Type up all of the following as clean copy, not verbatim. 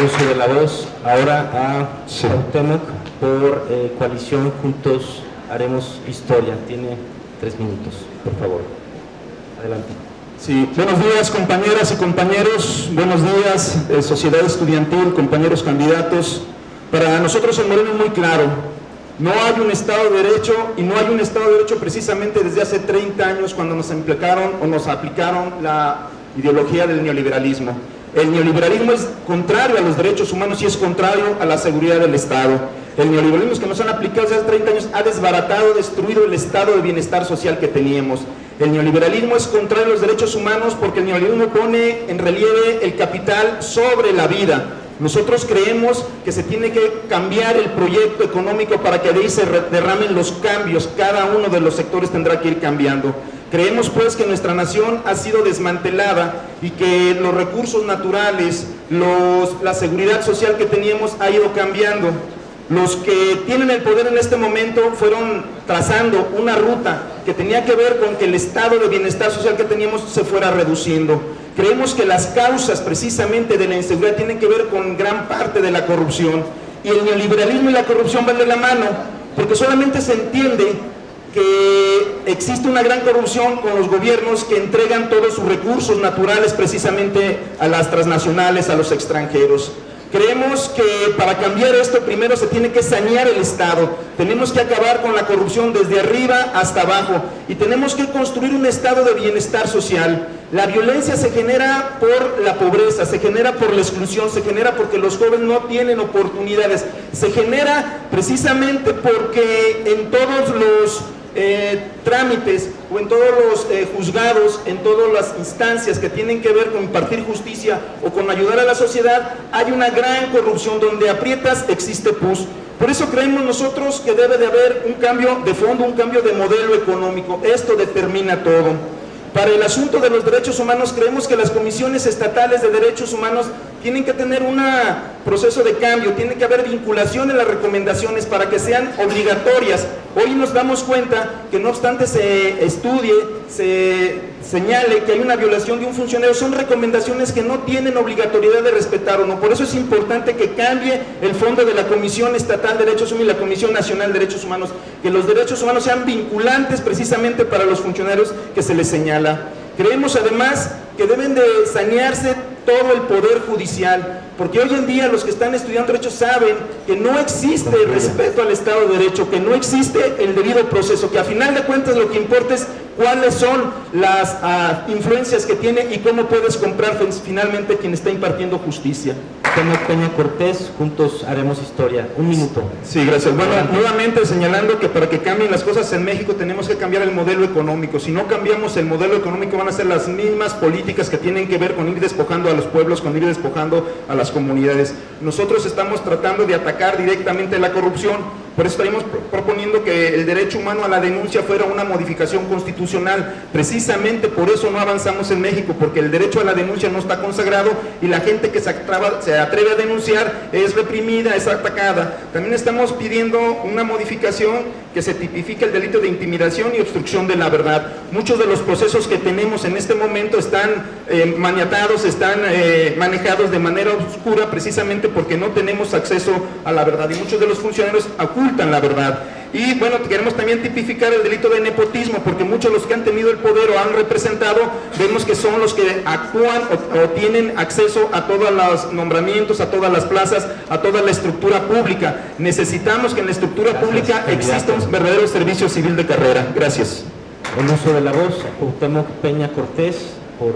uso de la voz ahora a Cuauhtémoc por Coalición Juntos Haremos Historia. Tiene 3 minutos, por favor. Adelante. Sí, buenos días compañeras y compañeros, buenos días sociedad estudiantil, compañeros candidatos. Para nosotros en Morena es muy claro, no hay un Estado de Derecho y no hay un Estado de Derecho precisamente desde hace 30 años cuando nos aplicaron la ideología del neoliberalismo. El neoliberalismo es contrario a los derechos humanos y es contrario a la seguridad del Estado. El neoliberalismo que nos han aplicado desde hace 30 años ha desbaratado, destruido el estado de bienestar social que teníamos. El neoliberalismo es contrario a los derechos humanos porque el neoliberalismo pone en relieve el capital sobre la vida. Nosotros creemos que se tiene que cambiar el proyecto económico para que de ahí se derramen los cambios. Cada uno de los sectores tendrá que ir cambiando. Creemos pues que nuestra nación ha sido desmantelada y que los recursos naturales, la seguridad social que teníamos ha ido cambiando. Los que tienen el poder en este momento fueron trazando una ruta que tenía que ver con que el estado de bienestar social que teníamos se fuera reduciendo. Creemos que las causas precisamente de la inseguridad tienen que ver con gran parte de la corrupción. Y el neoliberalismo y la corrupción van de la mano, porque solamente se entiende que existe una gran corrupción con los gobiernos que entregan todos sus recursos naturales precisamente a las transnacionales, a los extranjeros. Creemos que para cambiar esto primero se tiene que sanear el Estado, tenemos que acabar con la corrupción desde arriba hasta abajo y tenemos que construir un estado de bienestar social. La violencia se genera por la pobreza, se genera por la exclusión, se genera porque los jóvenes no tienen oportunidades, se genera precisamente porque en todos los trámites o en todos los juzgados, en todas las instancias que tienen que ver con impartir justicia o con ayudar a la sociedad, hay una gran corrupción. Donde aprietas existe pus. Por eso creemos nosotros que debe de haber un cambio de fondo, un cambio de modelo económico. Esto determina todo. Para el asunto de los derechos humanos, creemos que las comisiones estatales de derechos humanos tienen que tener un proceso de cambio, tiene que haber vinculación en las recomendaciones para que sean obligatorias. Hoy nos damos cuenta que no obstante se estudie, se señale que hay una violación de un funcionario, son recomendaciones que no tienen obligatoriedad de respetar o no. Por eso es importante que cambie el fondo de la Comisión Estatal de Derechos Humanos y la Comisión Nacional de Derechos Humanos, que los derechos humanos sean vinculantes precisamente para los funcionarios que se les señala. Creemos además que deben de sanearse todo el poder judicial, porque hoy en día los que están estudiando derecho saben que no existe el respeto al Estado de Derecho, que no existe el debido proceso, que a final de cuentas lo que importa es cuáles son las influencias que tiene y cómo puedes comprar finalmente quien está impartiendo justicia. Peña Cortés, Juntos Haremos Historia. 1 minuto. Sí, gracias. Bueno, nuevamente señalando que para que cambien las cosas en México tenemos que cambiar el modelo económico. Si no cambiamos el modelo económico van a ser las mismas políticas que tienen que ver con ir despojando a los pueblos, con ir despojando a las comunidades. Nosotros estamos tratando de atacar directamente la corrupción. Por eso estaremos proponiendo que el derecho humano a la denuncia fuera una modificación constitucional. Precisamente por eso no avanzamos en México, porque el derecho a la denuncia no está consagrado y la gente que se atreve a denunciar es reprimida, es atacada. También estamos pidiendo una modificación que se tipifique el delito de intimidación y obstrucción de la verdad. Muchos de los procesos que tenemos en este momento están maniatados, están manejados de manera oscura precisamente porque no tenemos acceso a la verdad y muchos de los funcionarios ocultan la verdad. Y bueno, queremos también tipificar el delito de nepotismo, porque muchos de los que han tenido el poder o han representado, vemos que son los que actúan o tienen acceso a todos los nombramientos, a todas las plazas, a toda la estructura pública. Necesitamos que en la estructura pública exista un verdadero servicio civil de carrera. Gracias. El uso de la voz, Cuauhtémoc Peña Cortés, por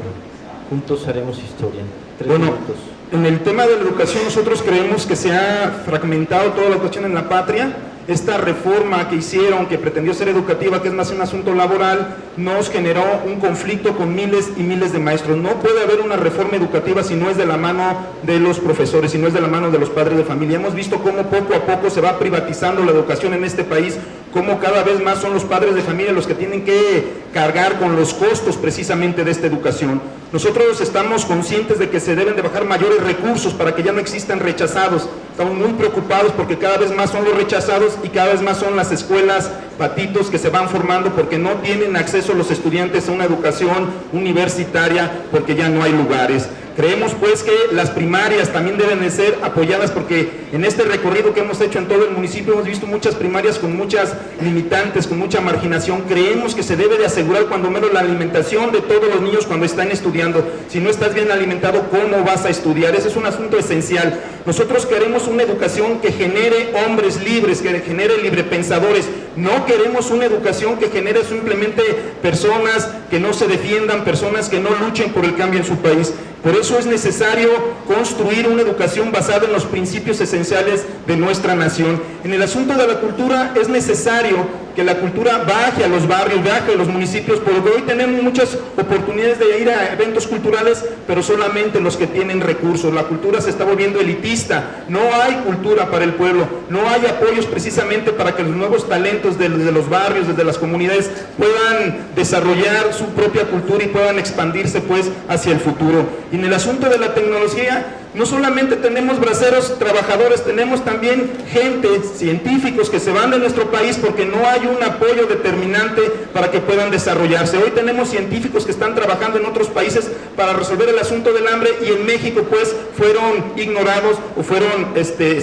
Juntos Haremos Historia. 3 minutos. En el tema de la educación nosotros creemos que se ha fragmentado toda la educación en la patria. Esta reforma que hicieron, que pretendió ser educativa, que es más un asunto laboral, nos generó un conflicto con miles y miles de maestros. No puede haber una reforma educativa si no es de la mano de los profesores, si no es de la mano de los padres de familia. Hemos visto cómo poco a poco se va privatizando la educación en este país, cómo cada vez más son los padres de familia los que tienen que cargar con los costos precisamente de esta educación. Nosotros estamos conscientes de que se deben de bajar mayores recursos para que ya no existan rechazados. Estamos muy preocupados porque cada vez más son los rechazados y cada vez más son las escuelas patitos que se van formando porque no tienen acceso los estudiantes a una educación universitaria porque ya no hay lugares. Creemos pues que las primarias también deben de ser apoyadas, porque en este recorrido que hemos hecho en todo el municipio hemos visto muchas primarias con muchas limitantes, con mucha marginación. Creemos que se debe de asegurar cuando menos la alimentación de todos los niños cuando están estudiando. Si no estás bien alimentado, ¿cómo vas a estudiar? Ese es un asunto esencial. Nosotros queremos una educación que genere hombres libres, que genere librepensadores. No queremos una educación que genere simplemente personas que no se defiendan, personas que no luchen por el cambio en su país. Por eso es necesario construir una educación basada en los principios esenciales de nuestra nación. En el asunto de la cultura es necesario que la cultura baje a los barrios, baje a los municipios, porque hoy tenemos muchas oportunidades de ir a eventos culturales, pero solamente los que tienen recursos. La cultura se está volviendo elitista, no hay cultura para el pueblo, no hay apoyos precisamente para que los nuevos talentos de los barrios, desde las comunidades, puedan desarrollar su propia cultura y puedan expandirse pues hacia el futuro. Y en el asunto de la tecnología, no solamente tenemos braceros trabajadores, tenemos también gente, científicos que se van de nuestro país porque no hay un apoyo determinante para que puedan desarrollarse. Hoy tenemos científicos que están trabajando en otros países para resolver el asunto del hambre y en México pues fueron ignorados o fueron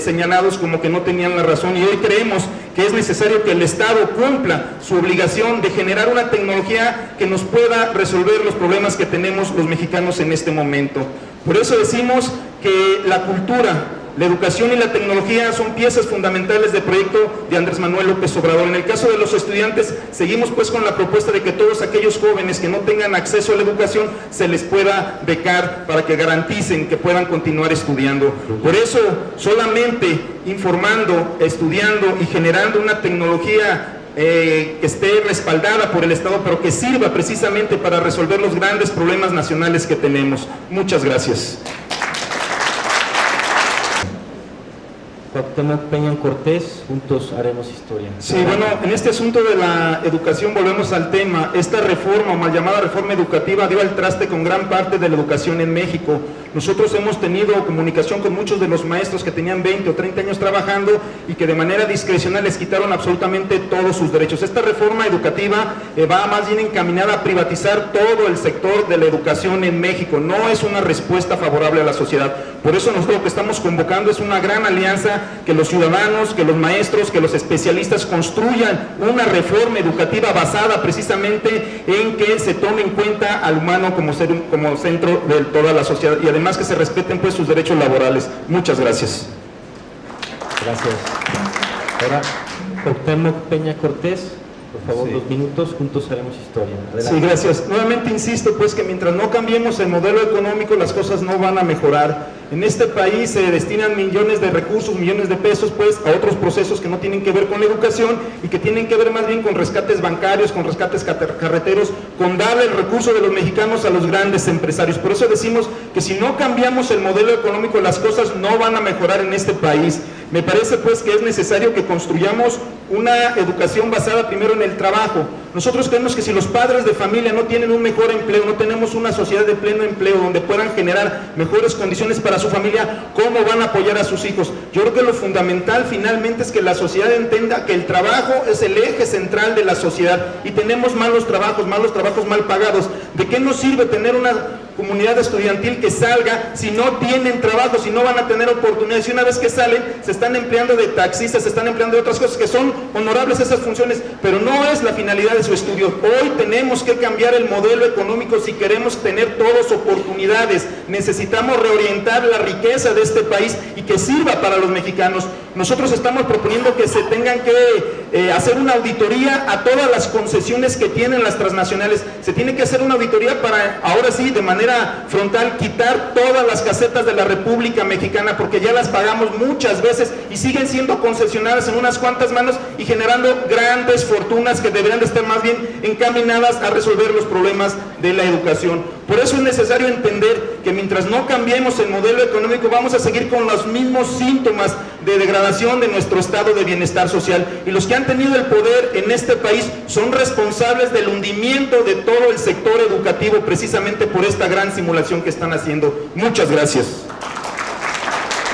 señalados como que no tenían la razón, y hoy creemos que es necesario que el Estado cumpla su obligación de generar una tecnología que nos pueda resolver los problemas que tenemos los mexicanos en este momento. Por eso decimos que la cultura, la educación y la tecnología son piezas fundamentales del proyecto de Andrés Manuel López Obrador. En el caso de los estudiantes, seguimos pues con la propuesta de que todos aquellos jóvenes que no tengan acceso a la educación se les pueda becar para que garanticen que puedan continuar estudiando. Por eso, solamente informando, estudiando y generando una tecnología que esté respaldada por el Estado, pero que sirva precisamente para resolver los grandes problemas nacionales que tenemos. Muchas gracias. Cuauhtémoc Peña Cortés, juntos haremos historia. Sí, bueno, en este asunto de la educación volvemos al tema. Esta reforma, o mal llamada reforma educativa, dio al traste con gran parte de la educación en México. Nosotros hemos tenido comunicación con muchos de los maestros que tenían 20 o 30 años trabajando y que de manera discrecional les quitaron absolutamente todos sus derechos. Esta reforma educativa va más bien encaminada a privatizar todo el sector de la educación en México. No es una respuesta favorable a la sociedad. Por eso nosotros lo que estamos convocando es una gran alianza, que los ciudadanos, que los maestros, que los especialistas construyan una reforma educativa basada precisamente en que se tome en cuenta al humano como centro de toda la sociedad, y además que se respeten pues sus derechos laborales. Muchas gracias. Gracias. Ahora, Cuauhtémoc Peña Cortés, por favor, sí. 2 minutos, juntos haremos historia. Adelante. Sí, gracias. Nuevamente insisto pues que mientras no cambiemos el modelo económico, las cosas no van a mejorar. En este país se destinan millones de recursos, millones de pesos pues a otros procesos que no tienen que ver con la educación y que tienen que ver más bien con rescates bancarios, con rescates carreteros, con darle el recurso de los mexicanos a los grandes empresarios. Por eso decimos que si no cambiamos el modelo económico, las cosas no van a mejorar en este país. Me parece pues que es necesario que construyamos una educación basada primero en el trabajo. Nosotros creemos que si los padres de familia no tienen un mejor empleo, no tenemos una sociedad de pleno empleo donde puedan generar mejores condiciones para su familia, ¿cómo van a apoyar a sus hijos? Yo creo que lo fundamental finalmente es que la sociedad entienda que el trabajo es el eje central de la sociedad, y tenemos malos trabajos mal pagados. ¿De qué nos sirve tener una comunidad estudiantil que salga si no tienen trabajo, si no van a tener oportunidades? Y una vez que salen, se están empleando de taxistas, se están empleando de otras cosas que son honorables esas funciones, pero no es la finalidad de su estudio. Hoy tenemos que cambiar el modelo económico si queremos tener todas oportunidades. Necesitamos reorientar la riqueza de este país y que sirva para los mexicanos. Nosotros estamos proponiendo que se tengan que hacer una auditoría a todas las concesiones que tienen las transnacionales. Se tiene que hacer una auditoría para, ahora sí, de manera frontal, quitar todas las casetas de la República Mexicana, porque ya las pagamos muchas veces y siguen siendo concesionadas en unas cuantas manos y generando grandes fortunas que deberían de estar más bien encaminadas a resolver los problemas de la educación. Por eso es necesario entender que mientras no cambiemos el modelo económico, vamos a seguir con los mismos síntomas de degradación de nuestro estado de bienestar social, y los que han tenido el poder en este país son responsables del hundimiento de todo el sector educativo, precisamente por esta gran simulación que están haciendo. Muchas gracias.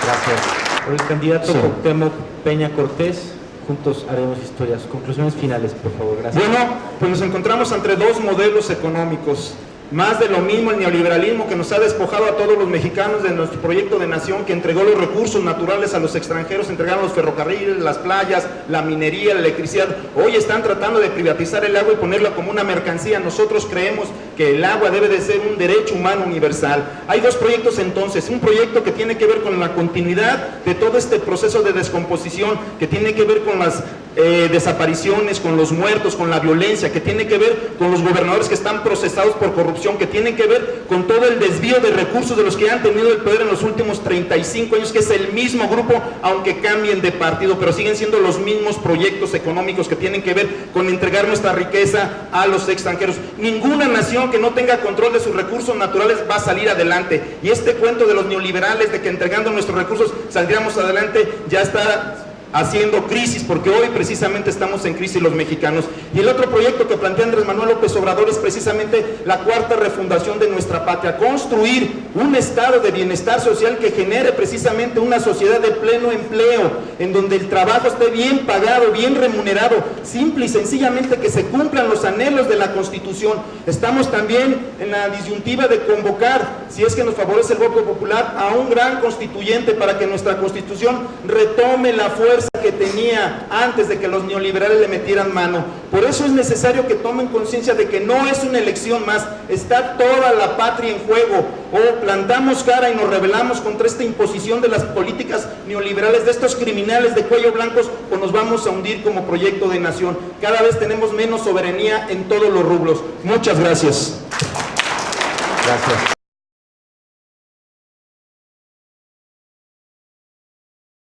Gracias. Por el candidato Cuauhtémoc Peña Cortés, juntos haremos historias. Conclusiones finales, por favor. Gracias. Bueno, pues nos encontramos entre dos modelos económicos. Más de lo mismo el neoliberalismo que nos ha despojado a todos los mexicanos de nuestro proyecto de nación, que entregó los recursos naturales a los extranjeros, entregaron los ferrocarriles, las playas, la minería, la electricidad. Hoy están tratando de privatizar el agua y ponerla como una mercancía. Nosotros creemos que el agua debe de ser un derecho humano universal. Hay dos proyectos entonces, un proyecto que tiene que ver con la continuidad de todo este proceso de descomposición, que tiene que ver con las desapariciones, con los muertos, con la violencia, que tiene que ver con los gobernadores que están procesados por corrupción, que tiene que ver con todo el desvío de recursos de los que han tenido el poder en los últimos 35 años, que es el mismo grupo, aunque cambien de partido, pero siguen siendo los mismos proyectos económicos que tienen que ver con entregar nuestra riqueza a los extranjeros. Ninguna nación que no tenga control de sus recursos naturales va a salir adelante, y este cuento de los neoliberales de que entregando nuestros recursos saldríamos adelante ya está haciendo crisis, porque hoy precisamente estamos en crisis los mexicanos. Y el otro proyecto que plantea Andrés Manuel López Obrador es precisamente la cuarta refundación de nuestra patria, construir un estado de bienestar social que genere precisamente una sociedad de pleno empleo, en donde el trabajo esté bien pagado, bien remunerado, simple y sencillamente que se cumplan los anhelos de la Constitución. Estamos también en la disyuntiva de convocar, si es que nos favorece el voto popular, a un gran constituyente para que nuestra Constitución retome la fuerza que tenía antes de que los neoliberales le metieran mano. Por eso es necesario que tomen conciencia de que no es una elección más, está toda la patria en juego. O plantamos cara y nos rebelamos contra esta imposición de las políticas neoliberales, de estos criminales de cuello blancos, o nos vamos a hundir como proyecto de nación. Cada vez tenemos menos soberanía en todos los rubros. Muchas gracias. Gracias.